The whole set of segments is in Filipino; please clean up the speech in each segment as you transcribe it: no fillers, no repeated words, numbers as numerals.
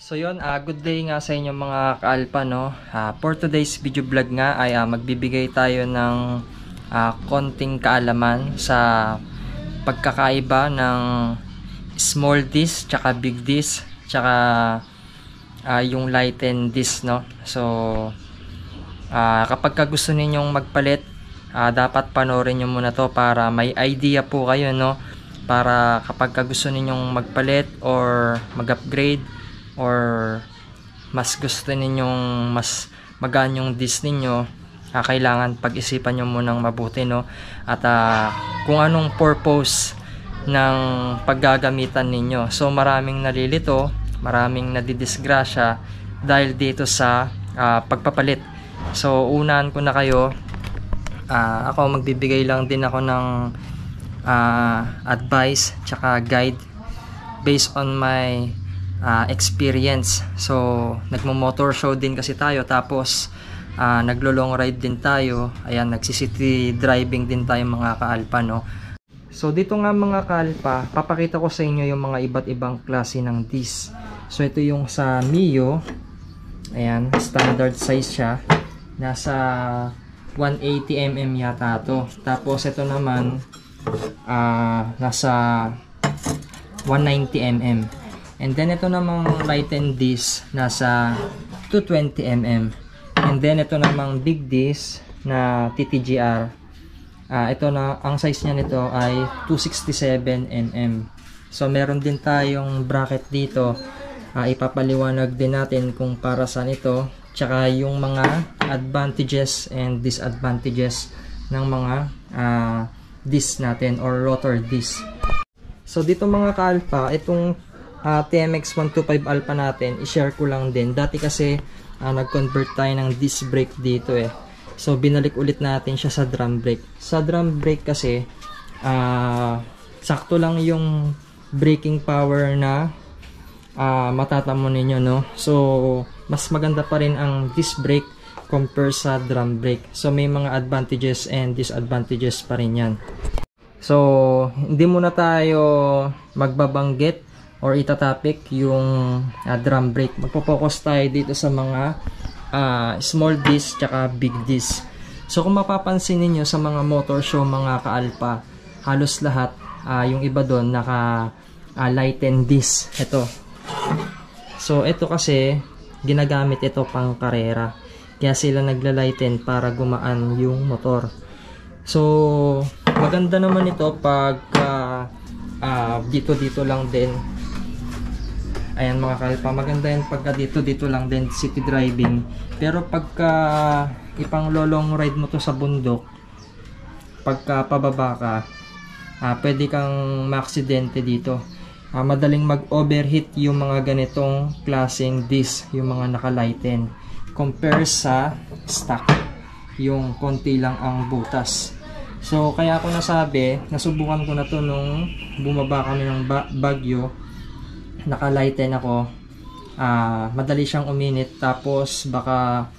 So yun, good day nga sa inyo mga kaalpa, no? For today's video vlog nga ay magbibigay tayo ng konting kaalaman sa pagkakaiba ng small disc tsaka big disc tsaka yung lighten disc, no? So kapag gusto ninyong magpalit, dapat panoorin nyo muna to para may idea po kayo, no? Para kapag gusto ninyong magpalit or mag-upgrade or mas gusto ninyong mas magaan yung disc ninyo, kailangan pag-isipan nyo munang mabuti, no? At kung anong purpose ng paggagamitan ninyo. So maraming nalilito, maraming nadidisgrasya dahil dito sa pagpapalit. So unahan ko na kayo, ako magbibigay lang din ako ng advice tsaka guide based on my experience. So nagmo-motor show din kasi tayo, tapos naglo-long ride din tayo. Ayan, nagsi-city driving din tayo mga kaalpa, no? So dito nga mga kaalpa, papakita ko sa inyo yung mga iba't ibang klase ng disc. So ito yung sa Mio. Ayan, standard size siya. Nasa 180mm yata to. Tapos ito naman nasa 190mm. And then ito namang lighten disc nasa 220mm. And then ito namang big disc na TTGR. Ito na, ang size niya nito ay 267mm. So meron din tayong bracket dito. Ipapaliwanag din natin kung para saan ito, tsaka yung mga advantages and disadvantages ng mga disc natin or rotor disc. So dito mga kaalpa, itong TMX 125 Alpha natin, i-share ko lang din. Dati kasi nag-convert tayo ng disc brake dito eh. So binalik ulit natin siya sa drum brake. Sa drum brake kasi sakto lang yung braking power na matatamo ninyo, no? So mas maganda pa rin ang disc brake compare sa drum brake. So may mga advantages and disadvantages pa rin yan. So hindi muna tayo magbabanggit or itatapik yung drum brake. Magpo-focus tayo dito sa mga small disc tsaka big disc. So kung mapapansin niyo sa mga motor show mga kaalpa, halos lahat yung iba doon naka lighten disc. Ito. So ito kasi ginagamit ito pang karera. Kaya sila nagla-lighten para gumaan yung motor. So maganda naman ito pag dito lang din. Ayan mga kalpa, maganda yan pagka dito lang din city driving. Pero pagka ipang lolong ride mo to sa bundok, pagka pababa ka, pwede kang maaksidente dito. Madaling mag-overheat yung mga ganitong klaseng disc, yung mga naka-lighten, compare sa stock, yung konti lang ang butas. So kaya ako nasabi, nasubukan ko na to nung bumaba kami ng Baguio. Naka-lighten ako, madali siyang uminit, tapos baka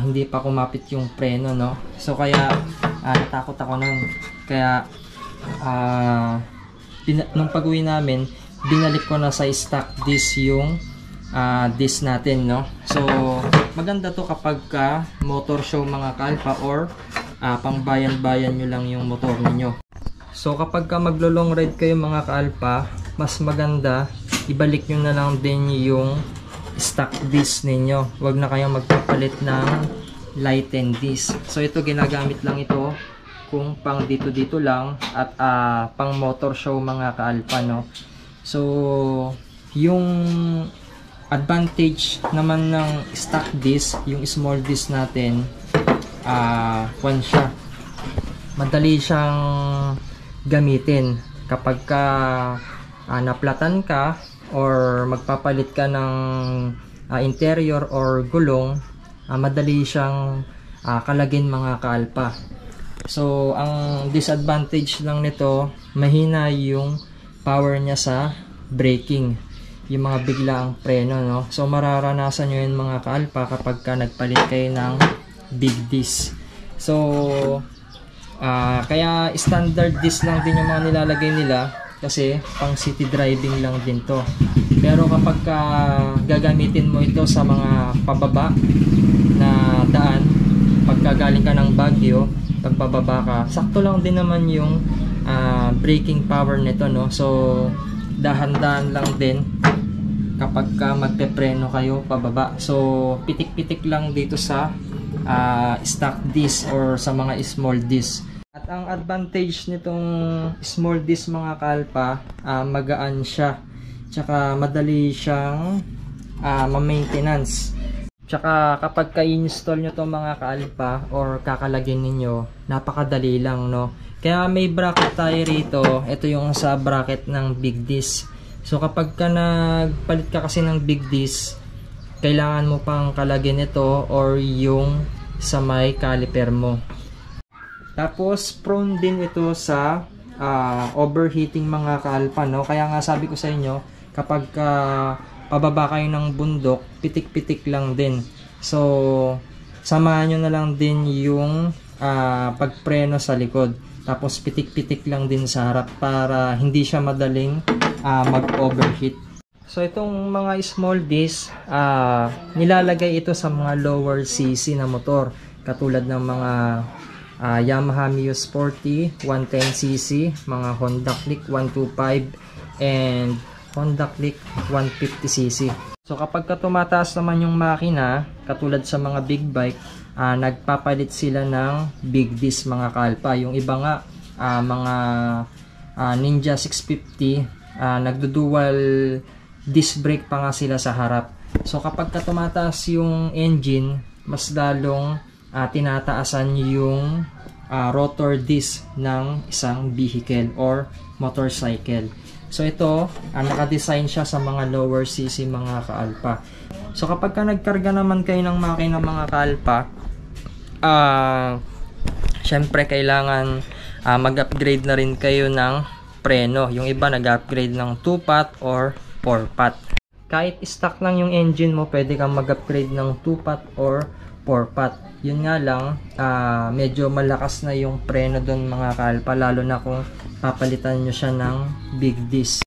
hindi pa kumapit yung preno, no? So kaya natakot ako nun. Kaya nung pag-uwi namin, binalik ko na sa stock disc yung disc natin, no? So maganda to kapag motor show mga kalpa or pang bayan-bayan nyo lang yung motor ninyo. So kapag maglo-long ride kayo mga kaalpa, mas maganda ibalik nyo na lang din yung stock disc ninyo. Huwag na kayong magpapalit ng lighten disc. So ito, ginagamit lang ito kung pang dito lang at pang motor show mga kaalpa, no? So yung advantage naman ng stock disc, yung small disc natin, siya, madali siyang gamitin kapag naplatan ka or magpapalit ka ng interior or gulong. Madali siyang kalagin mga kaalpa. So ang disadvantage lang nito, mahina yung power niya sa braking, yung mga biglaang preno, no? So mararanasan nyo yun mga kaalpa kapag nagpalit kayo ng big disc. So kaya standard disc lang din yung mga nilalagay nila. kasi pang city driving lang din to. Pero kapag gagamitin mo ito sa mga pababa na daan, pagka galing ka ng Baguio, pagpababa ka, sakto lang din naman yung braking power nito, no? So dahan-dahan lang din kapag magpepreno kayo pababa. So pitik-pitik lang dito sa stock disc or sa mga small disc. At ang advantage nitong small disc mga kalpa, magaan siya, tsaka madali siyang ma-maintenance. Tsaka kapag ka-install nyo itong mga kalpa or kakalagyan ninyo, napakadali lang, no? Kaya may bracket tayo rito. Ito yung sa bracket ng big disc. So kapag ka nagpalit ka kasi ng big disc, kailangan mo pang kalagyan ito or yung sa may caliper mo. Tapos prone din ito sa overheating mga kalpa, no? Kaya nga sabi ko sa inyo, kapag pababa kayo ng bundok, pitik-pitik lang din. So samahan nyo na lang din yung pagpreno sa likod. Tapos pitik-pitik lang din sa harap para hindi siya madaling mag-overheat. So itong mga small disc, nilalagay ito sa mga lower cc na motor, katulad ng mga Yamaha Mio Sporty 110cc, mga Honda Click 125 and Honda Click 150cc. So kapag tumataas naman yung makina, katulad sa mga big bike, nagpapalit sila ng big disc mga kalpa. Yung iba nga mga Ninja 650, nagdudual disc brake pa nga sila sa harap. So kapag tumataas yung engine, mas lalong tinataasan yung rotor disc ng isang vehicle or motorcycle. So ito, naka-design siya sa mga lower cc mga kaalpa. So kapag nagkarga naman kayo ng makina mga kaalpa, syempre kailangan mag-upgrade na rin kayo ng preno. Yung iba nag-upgrade ng 2-pot or 4-pot. Kahit stock lang yung engine mo, pwede kang mag-upgrade ng 2-pot or 4-pot. Yun nga lang, medyo malakas na yung preno doon mga kalpa, lalo na kung papalitan nyo siya ng big disc.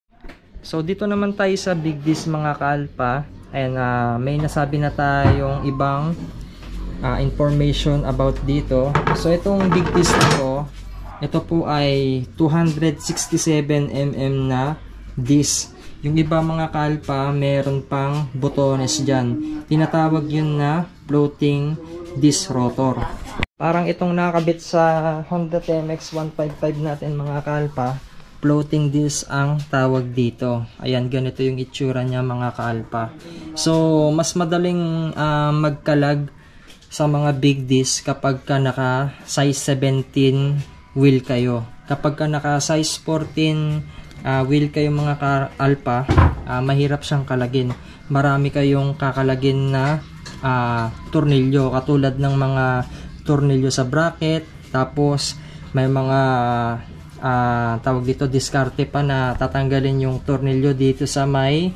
So dito naman tayo sa big disc mga kalpa, and may nasabi na tayong ibang information about dito. So itong big disc nito, ito po ay 267mm na disc. Yung iba mga kalpa, meron pang botones dyan. Tinatawag yun na floating disc rotor. Parang itong nakabit sa Honda TMX 155 natin mga kalpa, floating disc ang tawag dito. Ayan, ganito yung itsura niya mga kalpa. So mas madaling magkalag sa mga big disc kapag ka naka size 17 wheel kayo. Kapag ka naka size 14 wheel kayo mga ka-alpa, mahirap siyang kalagin. Marami kayong kakalagin na tornilyo, katulad ng mga tornilyo sa bracket. Tapos may mga tawag dito diskarte pa na tatanggalin yung tornilyo dito sa may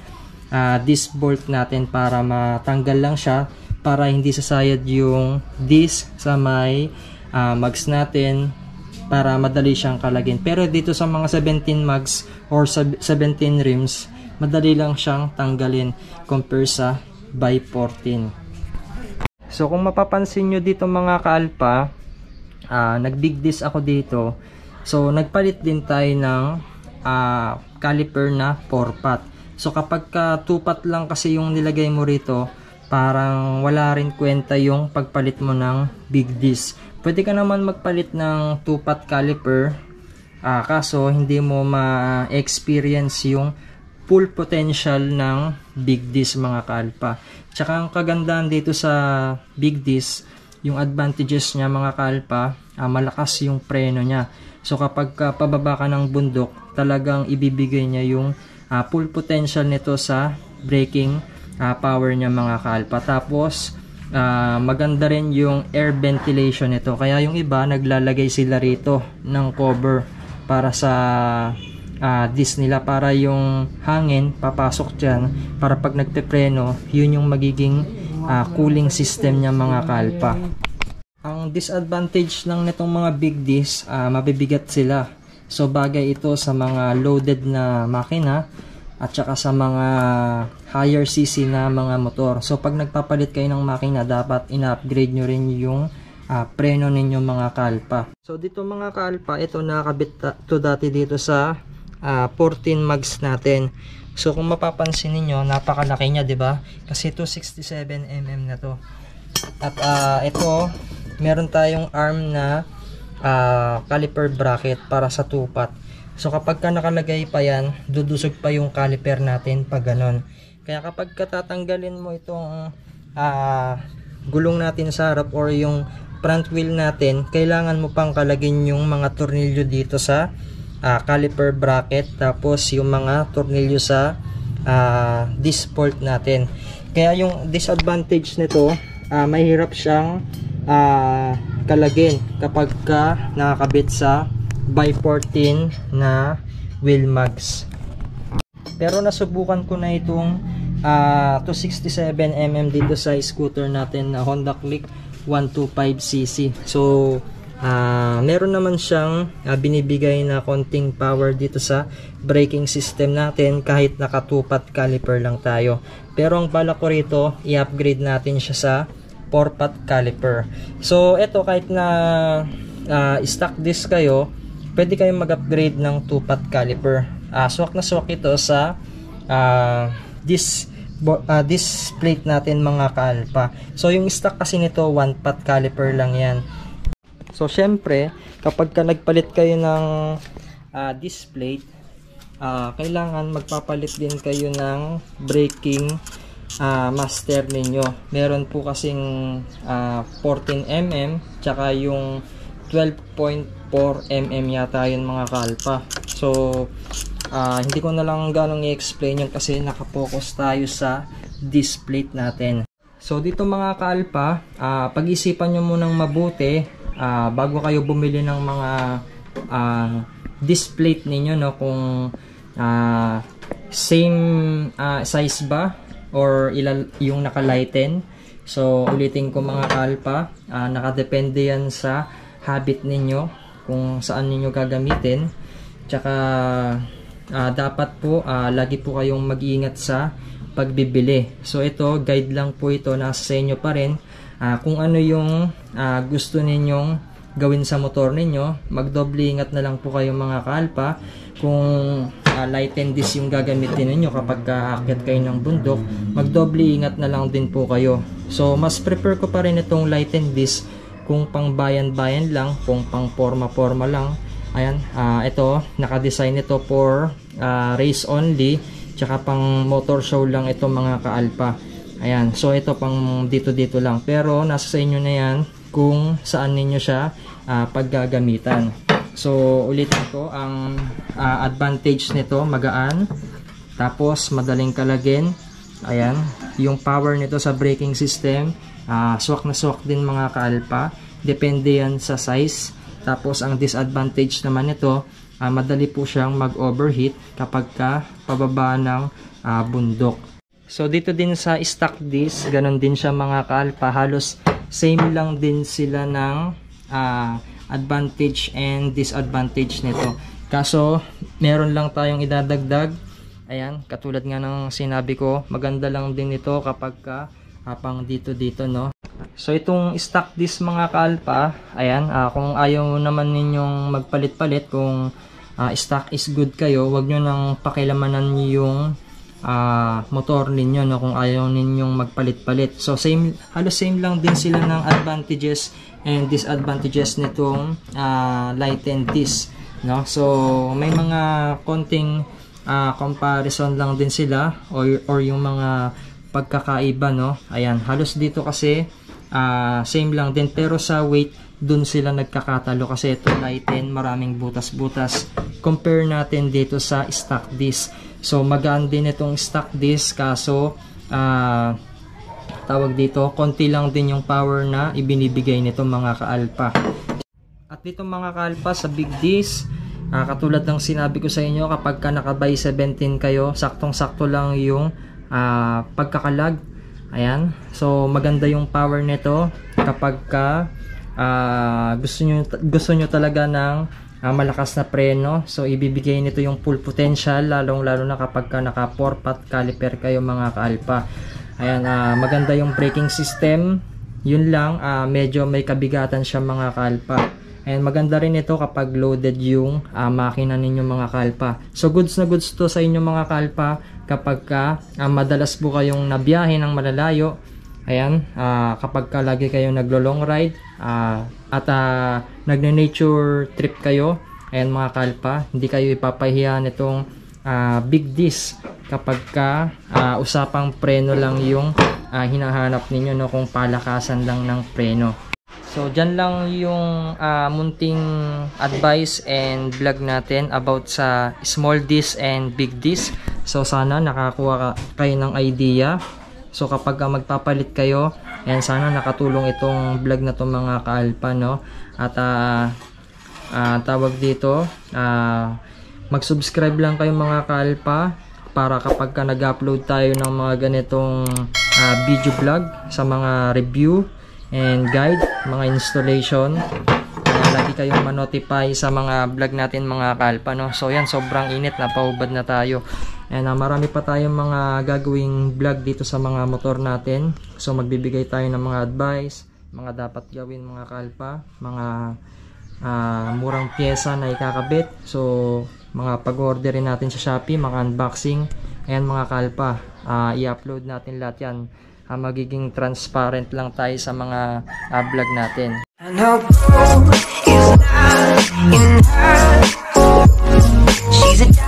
disc bolt natin para matanggal lang siya, para hindi sasayad yung disc sa may mags natin, para madali siyang kalagin. Pero dito sa mga 17 mags or 17 rims, madali lang siyang tanggalin compare sa by 14. So kung mapapansin nyo dito mga kaalpa, nag big disc ako dito. So nagpalit din tayo ng caliper na 4-pot. So kapag 2-pot lang kasi yung nilagay mo rito, parang wala rin kwenta yung pagpalit mo ng big disc. Pwede ka naman magpalit ng 2-pot caliper, kaso hindi mo ma-experience yung full potential ng big disc mga kaalpa. Tsaka ang kagandahan dito sa big disc, yung advantages niya mga kaalpa, malakas yung preno niya. So kapag pababa ka ng bundok, talagang ibibigay niya yung full potential nito sa braking power niya mga kaalpa. Tapos maganda rin yung air ventilation nito, kaya yung iba naglalagay sila rito ng cover para sa disc nila, para yung hangin papasok dyan, para pag nagpepreno, yun yung magiging cooling system niya mga kalpa. Ang disadvantage lang nitong mga big disc, mabibigat sila. So bagay ito sa mga loaded na makina at saka sa mga higher cc na mga motor. So pag nagpapalit kayo ng makina, dapat ina-upgrade nyo rin yung preno ninyo mga kalpa. So dito mga kalpa, ito nakakabit to dati dito sa 14 mags natin. So kung mapapansin niyo, napakalaki niya, 'di ba? Kasi 267 mm na to. At ito, meron tayong arm na caliper bracket para sa tupat. So kapag ka nakalagay pa yan, dudusog pa yung caliper natin pag ganon. Kaya kapag katatanggalin mo itong gulong natin sa harap or yung front wheel natin, kailangan mo pang kalagin yung mga tornilyo dito sa caliper bracket, tapos yung mga tornilyo sa disc bolt natin. Kaya yung disadvantage nito, mahirap siyang kalagin kapag ka nakakabit sa by 14 na wheel mags. Pero nasubukan ko na itong 267 mm dito sa scooter natin na Honda Click 125cc. So meron naman siyang binibigay na konting power dito sa braking system natin kahit nakatupat caliper lang tayo. Pero ang bala ko rito, i-upgrade natin siya sa 4-pot caliper. So ito, kahit na stock disc kayo, pwede kayong mag-upgrade ng 2-pot caliper. Swak na swak ito sa disc plate natin mga kalpa. So yung stock kasi nito 1-pot caliper lang yan. So syempre, kapag ka nagpalit kayo ng disc plate, kailangan magpapalit din kayo ng braking master ninyo. Meron po kasing 14 mm tsaka yung 12.4 mm yata yun mga kalpa. So hindi ko na lang ganong i-explain yun kasi nakapokus tayo sa disc plate natin. So dito mga kalpa, pag-isipan nyo munang mabuti bago kayo bumili ng mga disc plate ninyo, no, kung same size ba or yung naka-lighten. So ulitin ko mga kalpa, nakadepende yan sa habit ninyo kung saan ninyo gagamitin. Tsaka dapat po lagi po kayong mag-iingat sa pagbibili. So ito, guide lang po ito, nasa sa inyo pa rin. Kung ano yung gusto ninyong gawin sa motor ninyo, magdoble ingat na lang po kayo mga kalpa. Kung lighten disc yung gagamitin ninyo kapag aakyat kayo ng bundok, magdoble ingat na lang din po kayo. So mas prefer ko pa rin itong lighten disc kung pang bayan-bayan lang, kung pang forma-forma lang. Ayan, ito, naka-design ito for race only, tsaka pang motor show lang ito mga kaalpa. Ayan, so ito pang dito-dito lang. Pero nasa sa inyo na yan kung saan ninyo siya paggagamitan. So ulitin ko, ang advantage nito, magaan, tapos madaling kalagin. Ayan, yung power nito sa braking system, swak na swak din mga kaalpa. Depende yan sa size. Tapos ang disadvantage naman nito, madali po siyang mag-overheat kapag ka pababa ng bundok. So dito din sa stock disc, ganun din siya mga kaalpa. Halos same lang din sila ng advantage and disadvantage nito. Kaso meron lang tayong idadagdag. Ayan, katulad nga ng sinabi ko, maganda lang din ito kapag ka pang dito-dito, no. So itong stock disc mga kaalpa, ayan, kung ayaw naman ninyong magpalit-palit, kung stock is good kayo, wag nyo nang pakilamanan yung motor ninyo, no, kung ayaw ninyong magpalit-palit. So halos same lang din sila ng advantages and disadvantages nitong lighten disc, no. So may mga konting comparison lang din sila or yung mga pagkakaiba, no. Ayan, halos dito kasi same lang din, pero sa weight dun sila nagkakatalo kasi ito lighten, maraming butas-butas compare natin dito sa stock disc. So magaan din itong stock disc, kaso tawag dito, konti lang din yung power na ibinibigay nito mga kaalpa. At dito mga kaalpa, sa big disc, katulad ng sinabi ko sa inyo, kapag ka nakabay 17 kayo, saktong-sakto lang yung pagkakalag. Ayan, so maganda yung power nito kapag ka gusto nyo talaga ng malakas na preno. So ibibigay nito yung full potential, lalo na kapag ka naka 4-pot caliper kayo mga kaalpa. Ayan, maganda yung braking system. Yun lang, medyo may kabigatan siya mga kaalpa. And maganda rin ito kapag loaded yung makina ninyo mga kaalpa. So goods na goods to sa inyo mga kaalpa kapag ka madalas po kayong nabiyahe ng malalayo. Ayan, kapag ka lagi kayong naglo-long ride at nagne-nature trip kayo, ayan mga kaalpa, hindi kayo ipapahiya nitong big disc kapag ka usapang preno lang yung hinahanap ninyo, no, kung palakasan lang ng preno. So dyan lang yung munting advice and vlog natin about sa small disc and big disc. So sana nakakuha kayo ng idea. So kapag magpapalit kayo, and sana nakatulong itong vlog na to mga kaalpa, no? At tawag dito, mag-subscribe lang kayo mga kaalpa para kapag nag-upload tayo ng mga ganitong video vlog sa mga review and guide, mga installation, lagi kayong ma-notify sa mga vlog natin mga kaalpa, no? So yan, sobrang init, napaubad na tayo. And marami pa tayong mga gagawing vlog dito sa mga motor natin. So magbibigay tayo ng mga advice, mga dapat gawin mga kaalpa, mga murang pyesa na ikakabit. So mga pag-orderin natin sa Shopee, mga unboxing. Ayan mga kaalpa, i-upload natin lahat yan. Magiging transparent lang tayo sa mga vlog natin. I know is not in her. She's a